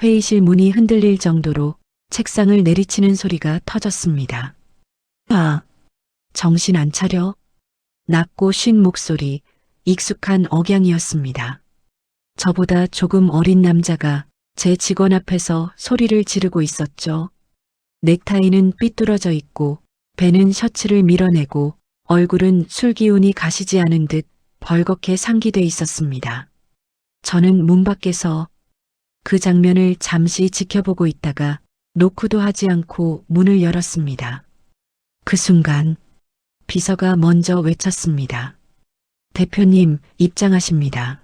회의실 문이 흔들릴 정도로 책상을 내리치는 소리가 터졌습니다. 아, 정신 안 차려? 낮고 쉰 목소리, 익숙한 억양이었습니다. 저보다 조금 어린 남자가 제 직원 앞에서 소리를 지르고 있었죠. 넥타이는 삐뚤어져 있고 배는 셔츠를 밀어내고 얼굴은 술 기운이 가시지 않은 듯 벌겋게 상기돼 있었습니다. 저는 문 밖에서 그 장면을 잠시 지켜보고 있다가 노크도 하지 않고 문을 열었습니다. 그 순간 비서가 먼저 외쳤습니다. 대표님 입장하십니다.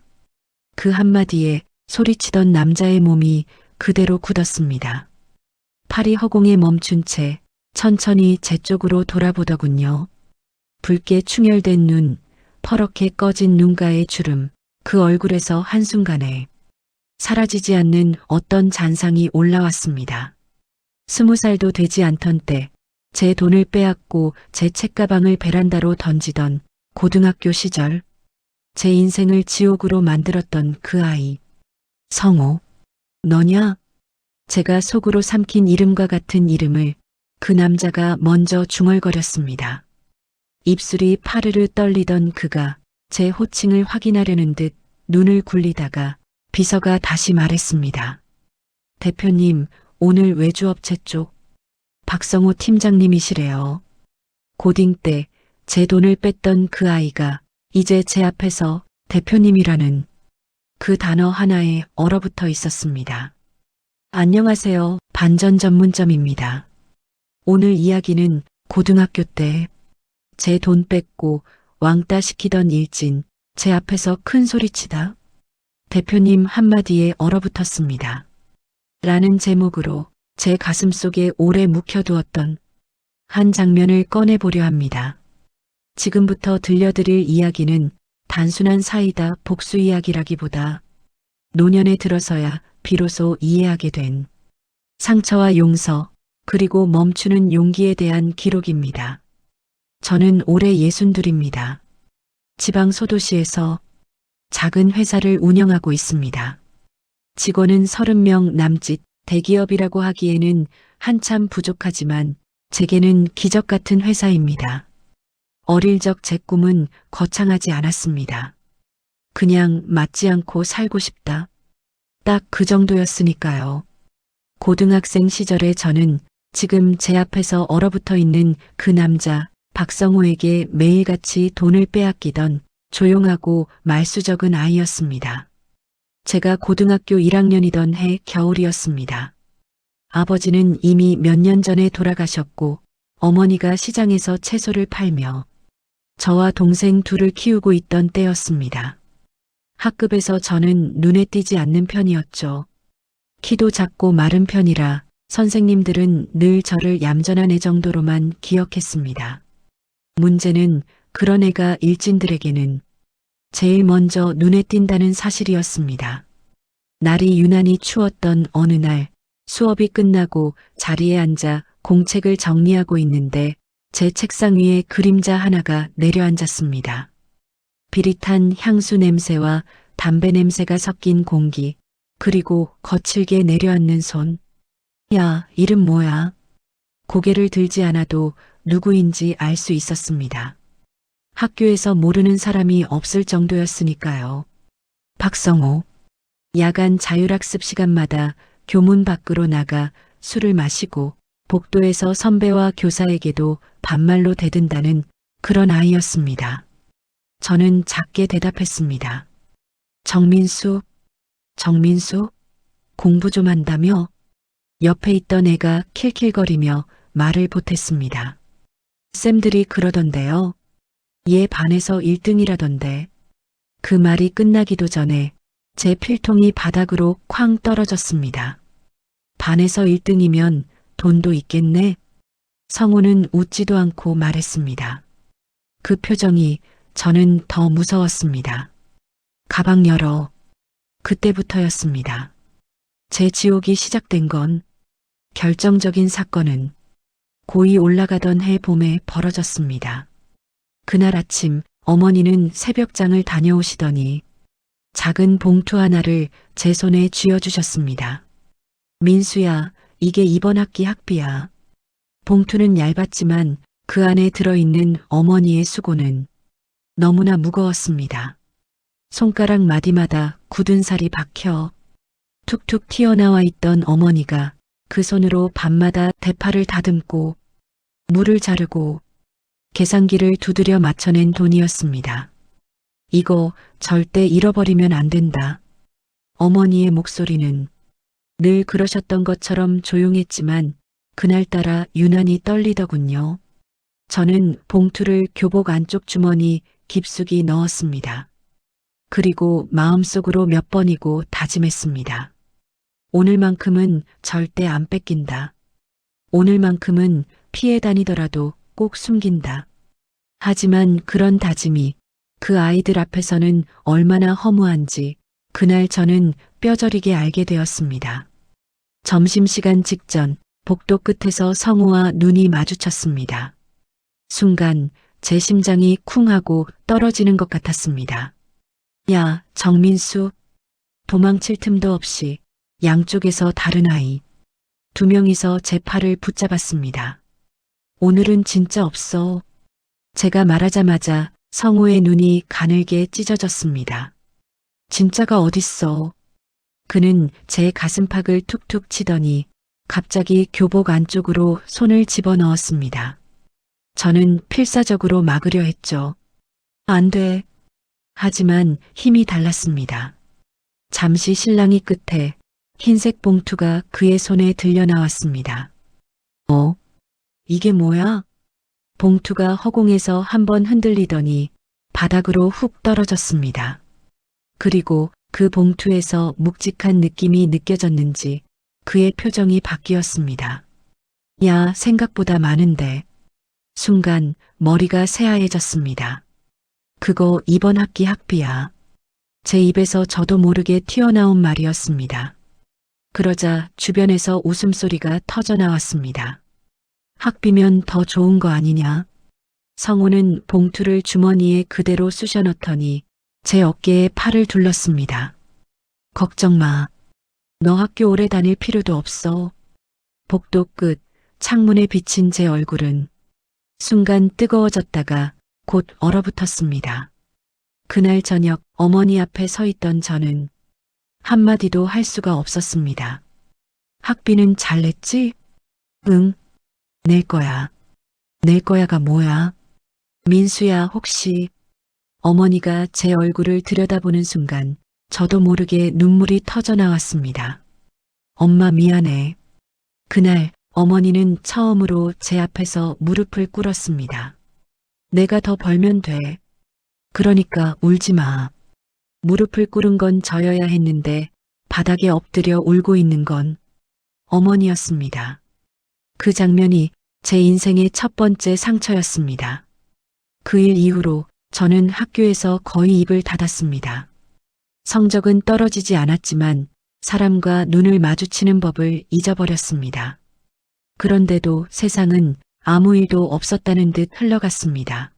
그 한마디에 소리치던 남자의 몸이 그대로 굳었습니다. 팔이 허공에 멈춘 채 천천히 제 쪽으로 돌아보더군요. 붉게 충혈된 눈, 퍼렇게 꺼진 눈가의 주름, 그 얼굴에서 한순간에 사라지지 않는 어떤 잔상이 올라왔습니다. 20살도 되지 않던 때 제 돈을 빼앗고 제 책가방을 베란다로 던지던 고등학교 시절, 제 인생을 지옥으로 만들었던 그 아이. 성호, 너냐? 제가 속으로 삼킨 이름과 같은 이름을 그 남자가 먼저 중얼거렸습니다. 입술이 파르르 떨리던 그가 제 호칭을 확인하려는 듯 눈을 굴리다가 비서가 다시 말했습니다. 대표님, 오늘 외주업체 쪽 박성호 팀장님이시래요. 고딩 때 제 돈을 뺐던 그 아이가 이제 제 앞에서 대표님이라는 그 단어 하나에 얼어붙어 있었습니다. 안녕하세요. 반전 전문점입니다. 오늘 이야기는 고등학교 때 제 돈 뺏고 왕따 시키던 일진 제 앞에서 큰 소리치다 대표님 한마디에 얼어붙었습니다. 라는 제목으로 제 가슴 속에 오래 묵혀두었던 한 장면을 꺼내보려 합니다. 지금부터 들려드릴 이야기는 단순한 사이다 복수 이야기라기보다 노년에 들어서야 비로소 이해하게 된 상처와 용서 그리고 멈추는 용기에 대한 기록입니다. 저는 올해 62입니다. 지방 소도시에서 작은 회사를 운영하고 있습니다. 직원은 30명 남짓 대기업이라고 하기에는 한참 부족하지만 제게는 기적 같은 회사입니다. 어릴 적 제 꿈은 거창하지 않았습니다. 그냥 맞지 않고 살고 싶다. 딱 그 정도였으니까요. 고등학생 시절에 저는 지금 제 앞에서 얼어붙어 있는 그 남자 박성호에게 매일같이 돈을 빼앗기던 조용하고 말수적은 아이였습니다. 제가 고등학교 1학년이던 해 겨울이었습니다. 아버지는 이미 몇 년 전에 돌아가셨고 어머니가 시장에서 채소를 팔며 저와 동생 둘을 키우고 있던 때였습니다. 학급에서 저는 눈에 띄지 않는 편이었죠. 키도 작고 마른 편이라 선생님들은 늘 저를 얌전한 애 정도로만 기억했습니다. 문제는 그런 애가 일진들에게는 제일 먼저 눈에 띈다는 사실이었습니다. 날이 유난히 추웠던 어느 날 수업이 끝나고 자리에 앉아 공책을 정리하고 있는데 제 책상 위에 그림자 하나가 내려앉았습니다. 비릿한 향수 냄새와 담배 냄새가 섞인 공기, 그리고 거칠게 내려앉는 손. 야, 이름 뭐야? 고개를 들지 않아도 누구인지 알 수 있었습니다. 학교에서 모르는 사람이 없을 정도였으니까요. 박성호. 야간 자율학습 시간마다 교문 밖으로 나가 술을 마시고 복도에서 선배와 교사에게도 반말로 대든다는 그런 아이였습니다. 저는 작게 대답했습니다. 정민수, 정민수? 공부 좀 한다며? 옆에 있던 애가 킬킬거리며 말을 보탰습니다. 쌤들이 그러던데요. 얘 반에서 1등이라던데. 그 말이 끝나기도 전에 제 필통이 바닥으로 쾅 떨어졌습니다. 반에서 1등이면 돈도 있겠네. 성우는 웃지도 않고 말했습니다. 그 표정이 저는 더 무서웠습니다. 가방 열어. 그때부터였습니다. 제 지옥이 시작된 건 결정적인 사건은 고이 올라가던 해 봄에 벌어졌습니다. 그날 아침 어머니는 새벽장을 다녀오시더니 작은 봉투 하나를 제 손에 쥐어주셨습니다. 민수야, 이게 이번 학기 학비야. 봉투는 얇았지만 그 안에 들어있는 어머니의 수고는 너무나 무거웠습니다. 손가락 마디마다 굳은 살이 박혀 툭툭 튀어나와 있던 어머니가 그 손으로 밤마다 대파를 다듬고 물을 자르고 계산기를 두드려 맞춰낸 돈이었습니다. 이거 절대 잃어버리면 안 된다. 어머니의 목소리는 늘 그러셨던 것처럼 조용했지만 그날따라 유난히 떨리더군요. 저는 봉투를 교복 안쪽 주머니 깊숙이 넣었습니다. 그리고 마음속으로 몇 번이고 다짐했습니다. 오늘만큼은 절대 안 뺏긴다. 오늘만큼은 피해 다니더라도 꼭 숨긴다. 하지만 그런 다짐이 그 아이들 앞에서는 얼마나 허무한지 그날 저는 뼈저리게 알게 되었습니다. 점심시간 직전 복도 끝에서 성우와 눈이 마주쳤습니다. 순간 제 심장이 쿵 하고 떨어지는 것 같았습니다. 야, 정민수. 도망칠 틈도 없이 양쪽에서 다른 아이 두 명이서 제 팔을 붙잡았습니다. 오늘은 진짜 없어. 제가 말하자마자 성우의 눈이 가늘게 찢어졌습니다. 진짜가 어딨어. 그는 제 가슴팍을 툭툭 치더니 갑자기 교복 안쪽으로 손을 집어넣었습니다. 저는 필사적으로 막으려 했죠. 안 돼. 하지만 힘이 달랐습니다. 잠시 실랑이 끝에 흰색 봉투가 그의 손에 들려 나왔습니다. 이게 뭐야? 봉투가 허공에서 한번 흔들리더니 바닥으로 훅 떨어졌습니다. 그리고 그 봉투에서 묵직한 느낌이 느껴졌는지 그의 표정이 바뀌었습니다. 야, 생각보다 많은데. 순간 머리가 새하얘졌습니다. 그거 이번 학기 학비야. 제 입에서 저도 모르게 튀어나온 말이었습니다. 그러자 주변에서 웃음소리가 터져나왔습니다. 학비면 더 좋은 거 아니냐? 성우는 봉투를 주머니에 그대로 쑤셔 넣더니 제 어깨에 팔을 둘렀습니다. 걱정 마. 너 학교 오래 다닐 필요도 없어. 복도 끝 창문에 비친 제 얼굴은 순간 뜨거워졌다가 곧 얼어붙었습니다. 그날 저녁 어머니 앞에 서 있던 저는 한마디도 할 수가 없었습니다. 학비는 잘 냈지? 응. 낼 거야. 낼 거야가 뭐야? 민수야, 혹시... 어머니가 제 얼굴을 들여다보는 순간 저도 모르게 눈물이 터져 나왔습니다. 엄마 미안해. 그날 어머니는 처음으로 제 앞에서 무릎을 꿇었습니다. 내가 더 벌면 돼. 그러니까 울지 마. 무릎을 꿇은 건 저여야 했는데 바닥에 엎드려 울고 있는 건 어머니였습니다. 그 장면이 제 인생의 첫 번째 상처였습니다. 그 일 이후로 저는 학교에서 거의 입을 닫았습니다. 성적은 떨어지지 않았지만 사람과 눈을 마주치는 법을 잊어버렸습니다. 그런데도 세상은 아무 일도 없었다는 듯 흘러갔습니다.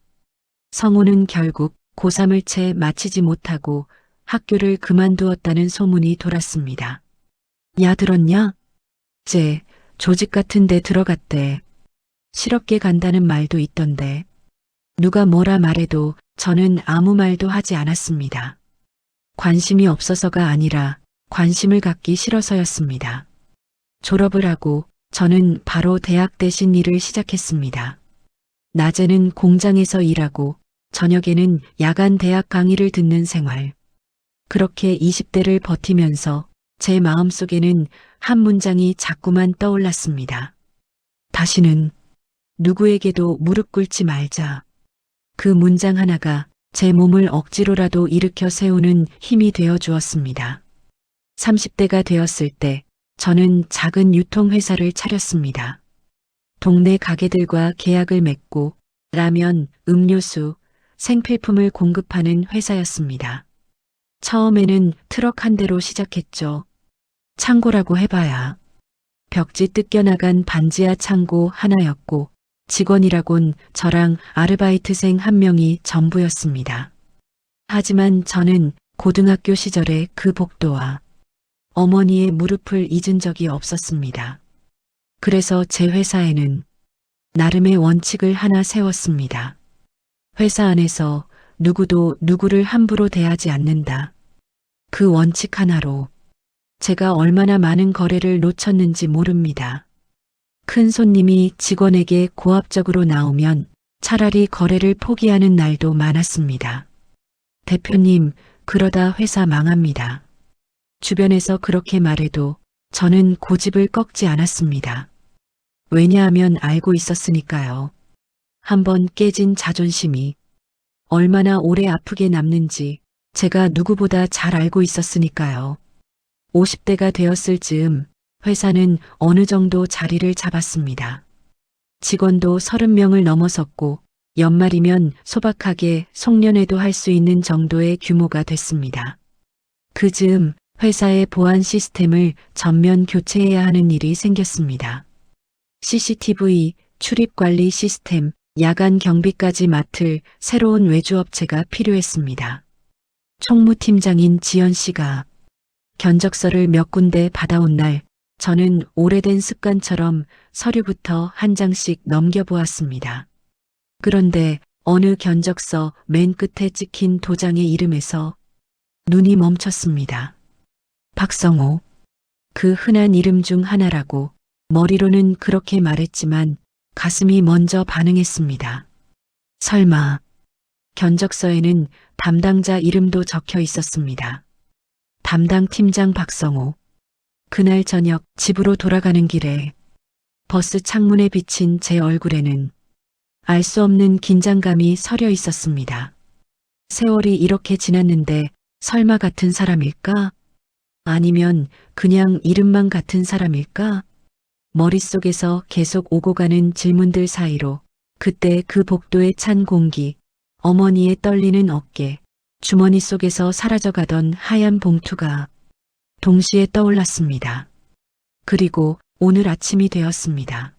성우는 결국 고3을 채 마치지 못하고 학교를 그만두었다는 소문이 돌았습니다. 야, 들었냐? 쟤 조직 같은 데 들어갔대. 실업계 간다는 말도 있던데. 누가 뭐라 말해도 저는 아무 말도 하지 않았습니다. 관심이 없어서가 아니라 관심을 갖기 싫어서였습니다. 졸업을 하고 저는 바로 대학 대신 일을 시작했습니다. 낮에는 공장에서 일하고 저녁에는 야간 대학 강의를 듣는 생활. 그렇게 20대를 버티면서 제 마음속에는 한 문장이 자꾸만 떠올랐습니다. 다시는 누구에게도 무릎 꿇지 말자. 그 문장 하나가 제 몸을 억지로라도 일으켜 세우는 힘이 되어 주었습니다. 30대가 되었을 때 저는 작은 유통회사를 차렸습니다. 동네 가게들과 계약을 맺고 라면, 음료수, 생필품을 공급하는 회사였습니다. 처음에는 트럭 한 대로 시작했죠. 창고라고 해봐야 벽지 뜯겨나간 반지하 창고 하나였고 직원이라곤 저랑 아르바이트생 한 명이 전부였습니다. 하지만 저는 고등학교 시절의 그 복도와 어머니의 무릎을 잊은 적이 없었습니다. 그래서 제 회사에는 나름의 원칙을 하나 세웠습니다. 회사 안에서 누구도 누구를 함부로 대하지 않는다. 그 원칙 하나로 제가 얼마나 많은 거래를 놓쳤는지 모릅니다. 큰 손님이 직원에게 고압적으로 나오면 차라리 거래를 포기하는 날도 많았습니다. 대표님, 그러다 회사 망합니다. 주변에서 그렇게 말해도 저는 고집을 꺾지 않았습니다. 왜냐하면 알고 있었으니까요. 한번 깨진 자존심이 얼마나 오래 아프게 남는지 제가 누구보다 잘 알고 있었으니까요. 50대가 되었을 즈음 회사는 어느 정도 자리를 잡았습니다. 직원도 30명을 넘어섰고 연말이면 소박하게 송년회도 할 수 있는 정도의 규모가 됐습니다. 그 즈음 회사의 보안 시스템을 전면 교체해야 하는 일이 생겼습니다. CCTV, 출입관리 시스템, 야간 경비까지 맡을 새로운 외주업체가 필요했습니다. 총무팀장인 지연 씨가 견적서를 몇 군데 받아온 날 저는 오래된 습관처럼 서류부터 한 장씩 넘겨보았습니다. 그런데 어느 견적서 맨 끝에 찍힌 도장의 이름에서 눈이 멈췄습니다. 박성호. 그 흔한 이름 중 하나라고 머리로는 그렇게 말했지만 가슴이 먼저 반응했습니다. 설마 견적서에는 담당자 이름도 적혀 있었습니다. 담당 팀장 박성호. 그날 저녁 집으로 돌아가는 길에 버스 창문에 비친 제 얼굴에는 알 수 없는 긴장감이 서려 있었습니다. 세월이 이렇게 지났는데 설마 같은 사람일까? 아니면 그냥 이름만 같은 사람일까? 머릿속에서 계속 오고 가는 질문들 사이로 그때 그 복도에 찬 공기, 어머니의 떨리는 어깨, 주머니 속에서 사라져가던 하얀 봉투가 동시에 떠올랐습니다. 그리고 오늘 아침이 되었습니다.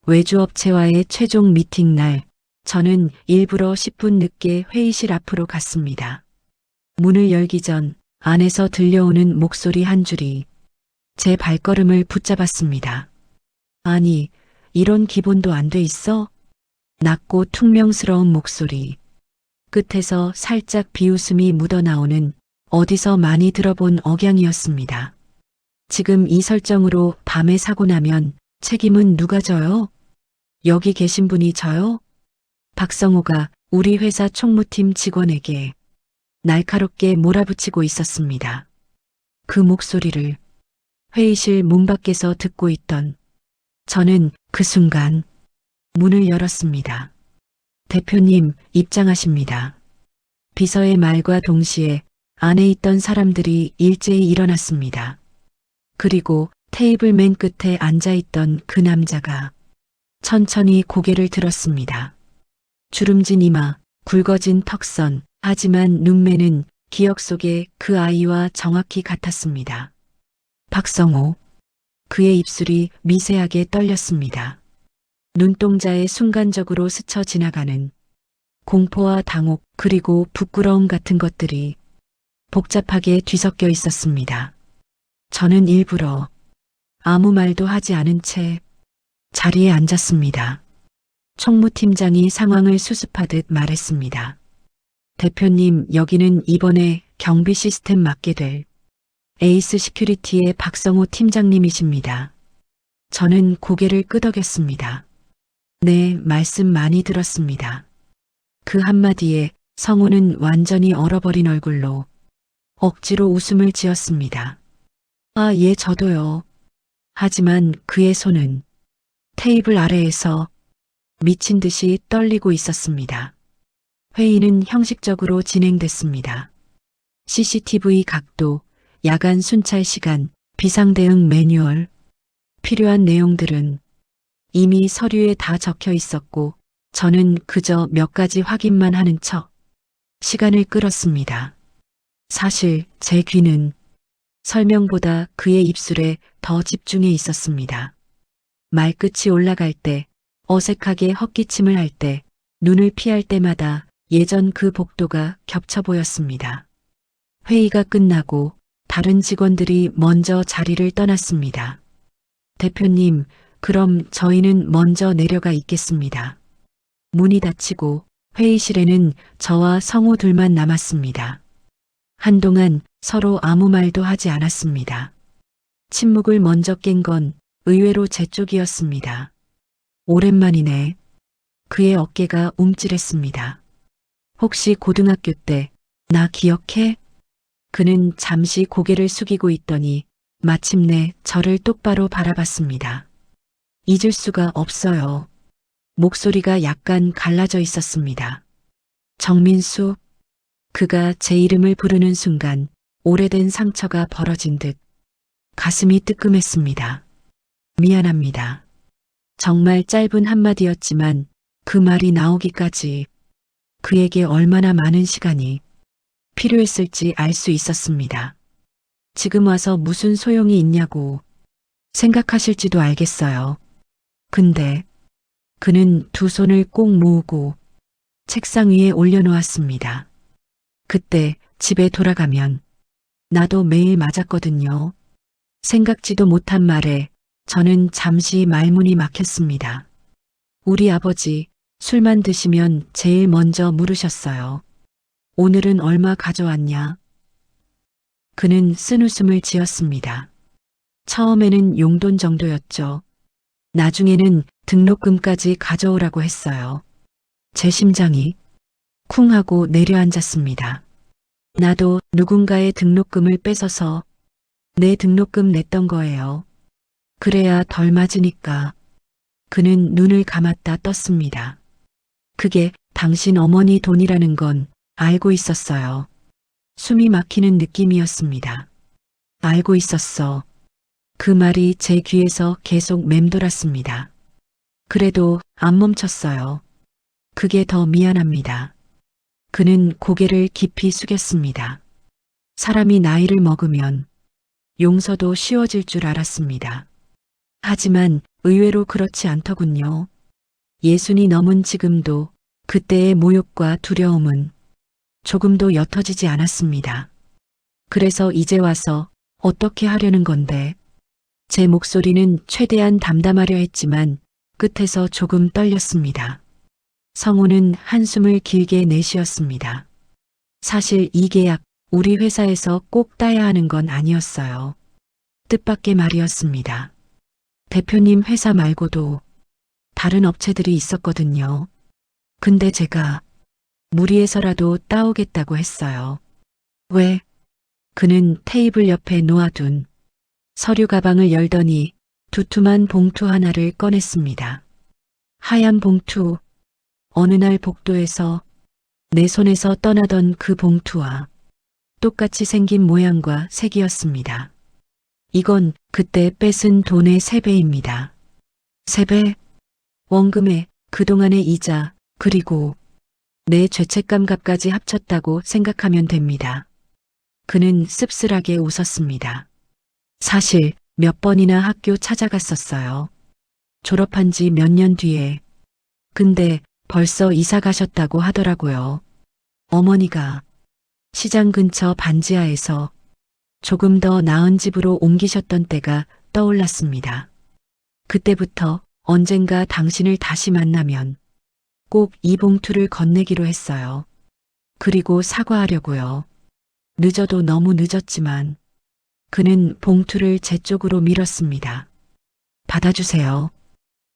외주업체와의 최종 미팅 날, 저는 일부러 10분 늦게 회의실 앞으로 갔습니다. 문을 열기 전 안에서 들려오는 목소리 한 줄이 제 발걸음을 붙잡았습니다. 아니, 이런 기본도 안 돼 있어? 낮고 퉁명스러운 목소리. 끝에서 살짝 비웃음이 묻어나오는 어디서 많이 들어본 억양이었습니다. 지금 이 설정으로 밤에 사고 나면 책임은 누가 져요? 여기 계신 분이 져요? 박성호가 우리 회사 총무팀 직원에게 날카롭게 몰아붙이고 있었습니다. 그 목소리를 회의실 문 밖에서 듣고 있던 저는 그 순간 문을 열었습니다. 대표님, 입장하십니다. 비서의 말과 동시에 안에 있던 사람들이 일제히 일어났습니다. 그리고 테이블 맨 끝에 앉아있던 그 남자가 천천히 고개를 들었습니다. 주름진 이마, 굵어진 턱선, 하지만 눈매는 기억 속의 그 아이와 정확히 같았습니다. 박성호. 그의 입술이 미세하게 떨렸습니다. 눈동자에 순간적으로 스쳐 지나가는 공포와 당혹 그리고 부끄러움 같은 것들이 복잡하게 뒤섞여 있었습니다. 저는 일부러 아무 말도 하지 않은 채 자리에 앉았습니다. 총무팀장이 상황을 수습하듯 말했습니다. 대표님, 여기는 이번에 경비 시스템 맡게 될 에이스 시큐리티의 박성호 팀장님이십니다. 저는 고개를 끄덕였습니다. 네, 말씀 많이 들었습니다. 그 한마디에 성호는 완전히 얼어버린 얼굴로 억지로 웃음을 지었습니다. 아, 예, 저도요. 하지만 그의 손은 테이블 아래에서 미친 듯이 떨리고 있었습니다. 회의는 형식적으로 진행됐습니다. CCTV 각도, 야간 순찰 시간, 비상대응 매뉴얼, 필요한 내용들은 이미 서류에 다 적혀 있었고 저는 그저 몇 가지 확인만 하는 척 시간을 끌었습니다. 사실 제 귀는 설명보다 그의 입술에 더 집중해 있었습니다. 말끝이 올라갈 때, 어색하게 헛기침을 할 때, 눈을 피할 때마다 예전 그 복도가 겹쳐 보였습니다. 회의가 끝나고 다른 직원들이 먼저 자리를 떠났습니다. 대표님, 그럼 저희는 먼저 내려가 있겠습니다. 문이 닫히고 회의실에는 저와 성우 둘만 남았습니다. 한동안 서로 아무 말도 하지 않았습니다. 침묵을 먼저 깬 건 의외로 제 쪽이었습니다. 오랜만이네. 그의 어깨가 움찔했습니다. 혹시 고등학교 때 나 기억해? 그는 잠시 고개를 숙이고 있더니 마침내 저를 똑바로 바라봤습니다. 잊을 수가 없어요. 목소리가 약간 갈라져 있었습니다. 정민수, 그가 제 이름을 부르는 순간 오래된 상처가 벌어진 듯 가슴이 뜨끔했습니다. 미안합니다. 정말 짧은 한마디였지만 그 말이 나오기까지 그에게 얼마나 많은 시간이 필요했을지 알 수 있었습니다. 지금 와서 무슨 소용이 있냐고 생각하실지도 알겠어요. 근데 그는 두 손을 꼭 모으고 책상 위에 올려놓았습니다. 그때 집에 돌아가면 나도 매일 맞았거든요. 생각지도 못한 말에 저는 잠시 말문이 막혔습니다. 우리 아버지 술만 드시면 제일 먼저 물으셨어요. 오늘은 얼마 가져왔냐? 그는 쓴웃음을 지었습니다. 처음에는 용돈 정도였죠. 나중에는 등록금까지 가져오라고 했어요. 제 심장이 쿵 하고 내려앉았습니다. 나도 누군가의 등록금을 뺏어서 내 등록금 냈던 거예요. 그래야 덜 맞으니까. 그는 눈을 감았다 떴습니다. 그게 당신 어머니 돈이라는 건 알고 있었어요. 숨이 막히는 느낌이었습니다. 알고 있었어. 그 말이 제 귀에서 계속 맴돌았습니다. 그래도 안 멈췄어요. 그게 더 미안합니다. 그는 고개를 깊이 숙였습니다. 사람이 나이를 먹으면 용서도 쉬워질 줄 알았습니다. 하지만 의외로 그렇지 않더군요. 60이 넘은 지금도 그때의 모욕과 두려움은 조금도 옅어지지 않았습니다. 그래서 이제 와서 어떻게 하려는 건데? 제 목소리는 최대한 담담하려 했지만 끝에서 조금 떨렸습니다. 성우는 한숨을 길게 내쉬었습니다. 사실 이 계약 우리 회사에서 꼭 따야 하는 건 아니었어요. 뜻밖의 말이었습니다. 대표님 회사 말고도 다른 업체들이 있었거든요. 근데 제가 무리해서라도 따오겠다고 했어요. 왜? 그는 테이블 옆에 놓아둔 서류 가방을 열더니 두툼한 봉투 하나를 꺼냈습니다. 하얀 봉투, 어느 날 복도에서 내 손에서 떠나던 그 봉투와 똑같이 생긴 모양과 색이었습니다. 이건 그때 뺏은 돈의 3배입니다. 3배? 원금에 그동안의 이자, 그리고 내 죄책감 값까지 합쳤다고 생각하면 됩니다. 그는 씁쓸하게 웃었습니다. 사실 몇 번이나 학교 찾아갔었어요. 졸업한 지 몇 년 뒤에. 근데 벌써 이사 가셨다고 하더라고요. 어머니가 시장 근처 반지하에서 조금 더 나은 집으로 옮기셨던 때가 떠올랐습니다. 그때부터 언젠가 당신을 다시 만나면 꼭 이 봉투를 건네기로 했어요. 그리고 사과하려고요. 늦어도 너무 늦었지만 그는 봉투를 제 쪽으로 밀었습니다. 받아주세요.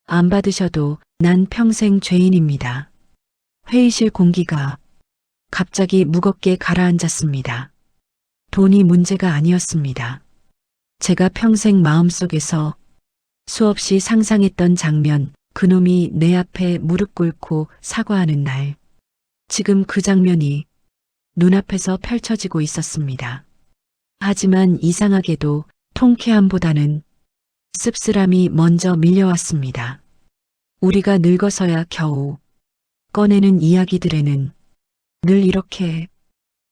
안 받으셔도 난 평생 죄인입니다. 회의실 공기가 갑자기 무겁게 가라앉았습니다. 돈이 문제가 아니었습니다. 제가 평생 마음속에서 수없이 상상했던 장면, 그놈이 내 앞에 무릎 꿇고 사과하는 날. 지금 그 장면이 눈앞에서 펼쳐지고 있었습니다. 하지만 이상하게도 통쾌함보다는 씁쓸함이 먼저 밀려왔습니다. 우리가 늙어서야 겨우 꺼내는 이야기들에는 늘 이렇게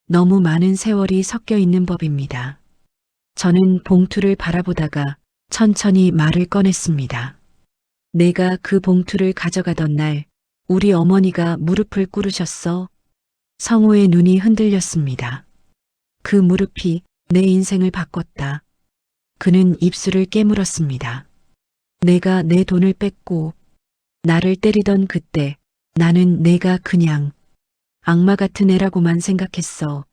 너무 많은 세월이 섞여 있는 법입니다. 저는 봉투를 바라보다가 천천히 말을 꺼냈습니다. 내가 그 봉투를 가져가던 날 우리 어머니가 무릎을 꿇으셨어. 성우의 눈이 흔들렸습니다. 그 무릎이 내 인생을 바꿨다. 그는 입술을 깨물었습니다. 내가 내 돈을 뺐고 나를 때리던 그때 나는 내가 그냥 악마 같은 애라고만 생각했어.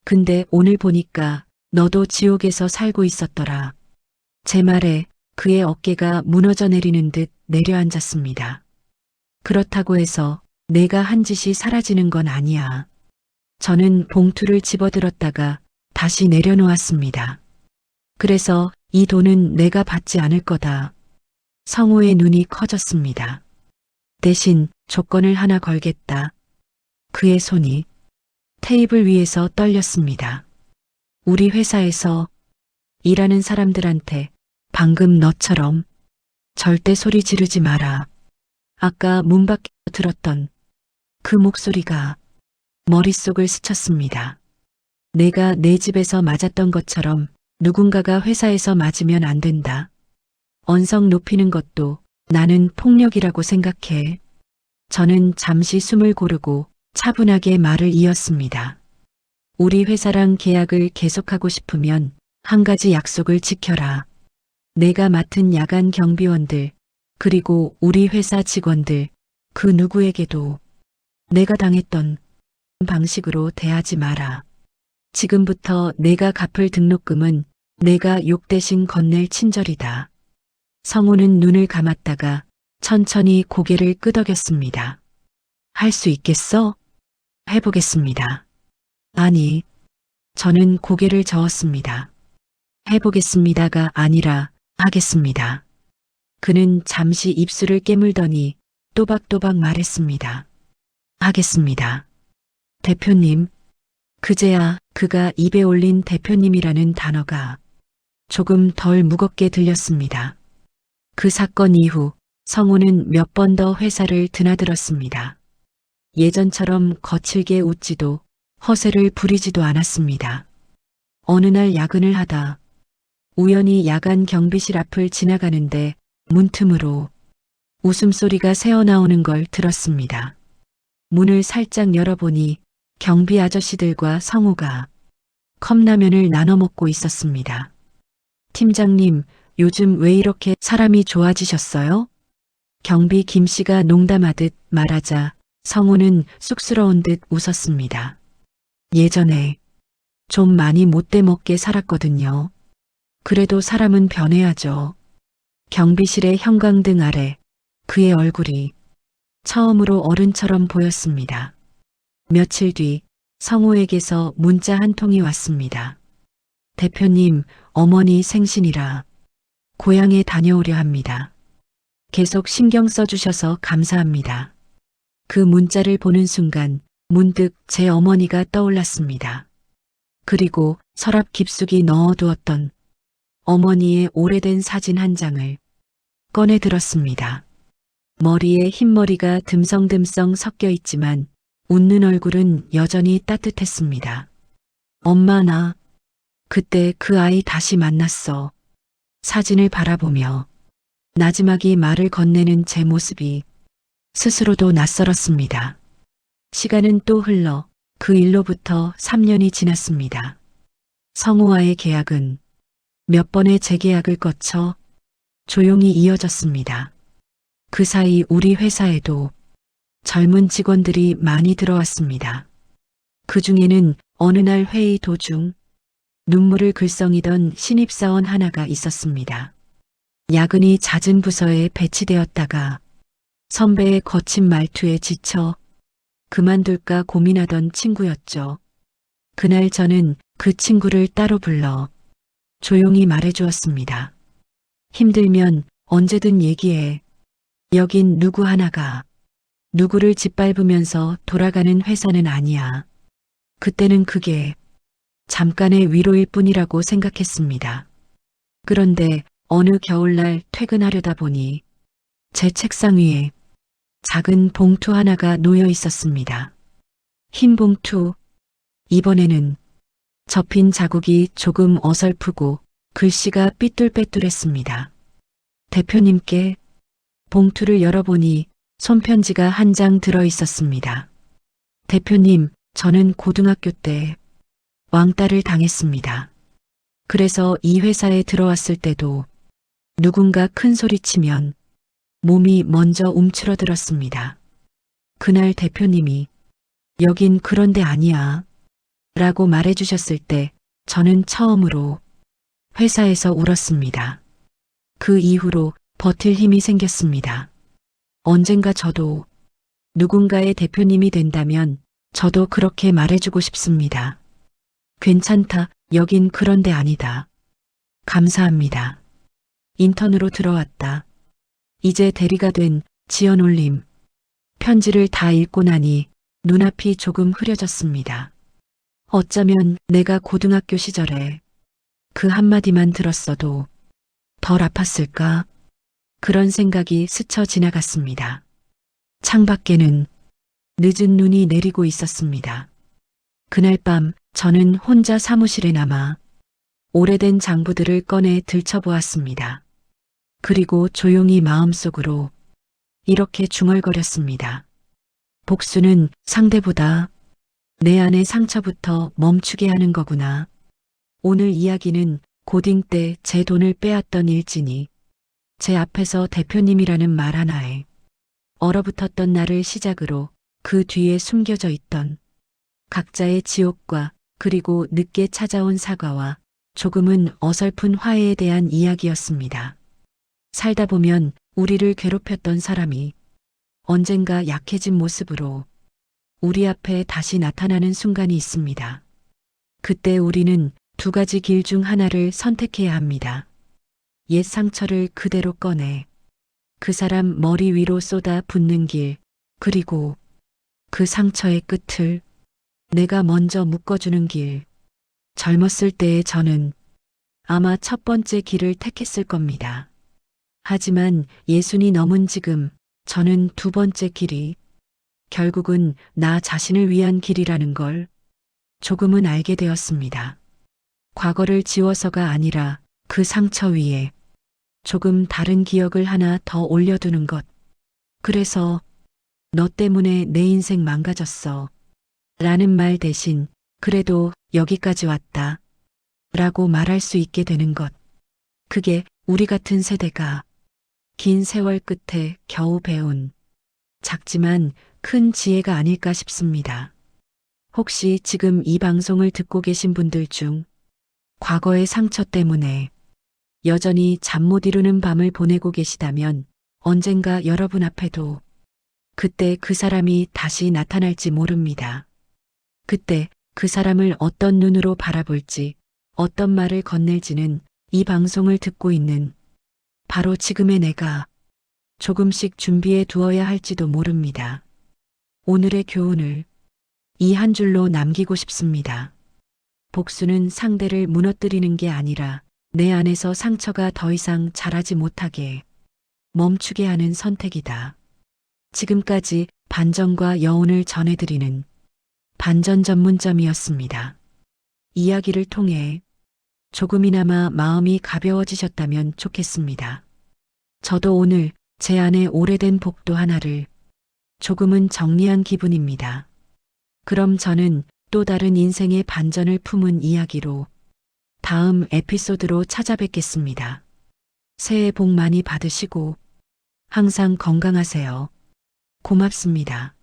근데 오늘 보니까 너도 지옥에서 살고 있었더라. 제 말에 그의 어깨가 무너져 내리는 듯 내려앉았습니다. 그렇다고 해서 내가 한 짓이 사라지는 건 아니야. 저는 봉투를 집어들었다가 다시 내려놓았습니다. 그래서 이 돈은 내가 받지 않을 거다. 성우의 눈이 커졌습니다. 대신 조건을 하나 걸겠다. 그의 손이 테이블 위에서 떨렸습니다. 우리 회사에서 일하는 사람들한테 방금 너처럼 절대 소리 지르지 마라. 아까 문 밖에서 들었던 그 목소리가 머릿속을 스쳤습니다. 내가 내 집에서 맞았던 것처럼 누군가가 회사에서 맞으면 안 된다. 언성 높이는 것도 나는 폭력이라고 생각해. 저는 잠시 숨을 고르고 차분하게 말을 이었습니다. 우리 회사랑 계약을 계속하고 싶으면 한 가지 약속을 지켜라. 내가 맡은 야간 경비원들, 그리고 우리 회사 직원들, 그 누구에게도 내가 당했던 방식으로 대하지 마라. 지금부터 내가 갚을 등록금은 내가 욕 대신 건넬 친절이다. 성우는 눈을 감았다가 천천히 고개를 끄덕였습니다. 할 수 있겠어? 해보겠습니다. 아니, 저는 고개를 저었습니다. 해보겠습니다가 아니라 하겠습니다. 그는 잠시 입술을 깨물더니 또박또박 말했습니다. 하겠습니다. 대표님, 그제야 그가 입에 올린 대표님이라는 단어가 조금 덜 무겁게 들렸습니다. 그 사건 이후 성우는 몇 번 더 회사를 드나들었습니다. 예전처럼 거칠게 웃지도 허세를 부리지도 않았습니다. 어느 날 야근을 하다 우연히 야간 경비실 앞을 지나가는데 문틈으로 웃음소리가 새어나오는 걸 들었습니다. 문을 살짝 열어보니 경비 아저씨들과 성우가 컵라면을 나눠 먹고 있었습니다. 팀장님, 요즘 왜 이렇게 사람이 좋아지셨어요? 경비 김 씨가 농담하듯 말하자 성우는 쑥스러운 듯 웃었습니다. 예전에 좀 많이 못돼 먹게 살았거든요. 그래도 사람은 변해야죠. 경비실의 형광등 아래 그의 얼굴이 처음으로 어른처럼 보였습니다. 며칠 뒤 성우에게서 문자 한 통이 왔습니다. 대표님, 어머니 생신이라 고향에 다녀오려 합니다. 계속 신경 써주셔서 감사합니다. 그 문자를 보는 순간 문득 제 어머니가 떠올랐습니다. 그리고 서랍 깊숙이 넣어두었던 어머니의 오래된 사진 한 장을 꺼내 들었습니다. 머리에 흰머리가 듬성듬성 섞여 있지만 웃는 얼굴은 여전히 따뜻했습니다. 엄마, 나 그때 그 아이 다시 만났어. 사진을 바라보며 나지막이 말을 건네는 제 모습이 스스로도 낯설었습니다. 시간은 또 흘러 그 일로부터 3년이 지났습니다. 성우와의 계약은 몇 번의 재계약을 거쳐 조용히 이어졌습니다. 그 사이 우리 회사에도 젊은 직원들이 많이 들어왔습니다. 그 중에는 어느 날 회의 도중 눈물을 글썽이던 신입사원 하나가 있었습니다. 야근이 잦은 부서에 배치되었다가 선배의 거친 말투에 지쳐 그만둘까 고민하던 친구였죠. 그날 저는 그 친구를 따로 불러 조용히 말해주었습니다. 힘들면 언제든 얘기해. 여긴 누구 하나가 누구를 짓밟으면서 돌아가는 회사는 아니야. 그때는 그게 잠깐의 위로일 뿐이라고 생각했습니다. 그런데 어느 겨울날 퇴근하려다 보니 제 책상 위에 작은 봉투 하나가 놓여 있었습니다. 흰 봉투, 이번에는 접힌 자국이 조금 어설프고 글씨가 삐뚤빼뚤했습니다. 대표님께. 봉투를 열어보니 손편지가 한 장 들어 있었습니다. 대표님, 저는 고등학교 때 왕따를 당했습니다. 그래서 이 회사에 들어왔을 때도 누군가 큰 소리치면 몸이 먼저 움츠러들었습니다. 그날 대표님이 여긴 그런 데 아니야 라고 말해주셨을 때 저는 처음으로 회사에서 울었습니다. 그 이후로 버틸 힘이 생겼습니다. 언젠가 저도 누군가의 대표님이 된다면 저도 그렇게 말해주고 싶습니다. 괜찮다. 여긴 그런 데 아니다. 감사합니다. 인턴으로 들어왔다. 이제 대리가 된 지연 올림. 편지를 다 읽고 나니 눈앞이 조금 흐려졌습니다. 어쩌면 내가 고등학교 시절에 그 한마디만 들었어도 덜 아팠을까? 그런 생각이 스쳐 지나갔습니다. 창밖에는 늦은 눈이 내리고 있었습니다. 그날 밤 저는 혼자 사무실에 남아 오래된 장부들을 꺼내 들춰보았습니다. 그리고 조용히 마음속으로 이렇게 중얼거렸습니다. 복수는 상대보다 내 안의 상처부터 멈추게 하는 거구나. 오늘 이야기는 고딩 때 제 돈을 빼앗던 일진이 제 앞에서 대표님이라는 말 하나에 얼어붙었던 나를 시작으로 그 뒤에 숨겨져 있던 각자의 지옥과 그리고 늦게 찾아온 사과와 조금은 어설픈 화해에 대한 이야기였습니다. 살다 보면 우리를 괴롭혔던 사람이 언젠가 약해진 모습으로 우리 앞에 다시 나타나는 순간이 있습니다. 그때 우리는 두 가지 길 중 하나를 선택해야 합니다. 옛 상처를 그대로 꺼내 그 사람 머리 위로 쏟아 붓는 길, 그리고 그 상처의 끝을 내가 먼저 묶어주는 길. 젊었을 때의 저는 아마 첫 번째 길을 택했을 겁니다. 하지만 예순이 넘은 지금 저는 두 번째 길이 결국은 나 자신을 위한 길이라는 걸 조금은 알게 되었습니다. 과거를 지워서가 아니라 그 상처 위에 조금 다른 기억을 하나 더 올려두는 것. 그래서 너 때문에 내 인생 망가졌어. 라는 말 대신 그래도 여기까지 왔다. 라고 말할 수 있게 되는 것. 그게 우리 같은 세대가 긴 세월 끝에 겨우 배운 작지만 큰 지혜가 아닐까 싶습니다. 혹시 지금 이 방송을 듣고 계신 분들 중 과거의 상처 때문에 여전히 잠 못 이루는 밤을 보내고 계시다면 언젠가 여러분 앞에도 그때 그 사람이 다시 나타날지 모릅니다. 그때 그 사람을 어떤 눈으로 바라볼지, 어떤 말을 건넬지는 이 방송을 듣고 있는 바로 지금의 내가 조금씩 준비해 두어야 할지도 모릅니다. 오늘의 교훈을 이 한 줄로 남기고 싶습니다. 복수는 상대를 무너뜨리는 게 아니라 내 안에서 상처가 더 이상 자라지 못하게 멈추게 하는 선택이다. 지금까지 반전과 여운을 전해드리는 반전 전문점이었습니다. 이야기를 통해 조금이나마 마음이 가벼워지셨다면 좋겠습니다. 저도 오늘 제 안에 오래된 복도 하나를 조금은 정리한 기분입니다. 그럼 저는 또 다른 인생의 반전을 품은 이야기로 다음 에피소드로 찾아뵙겠습니다. 새해 복 많이 받으시고 항상 건강하세요. 고맙습니다.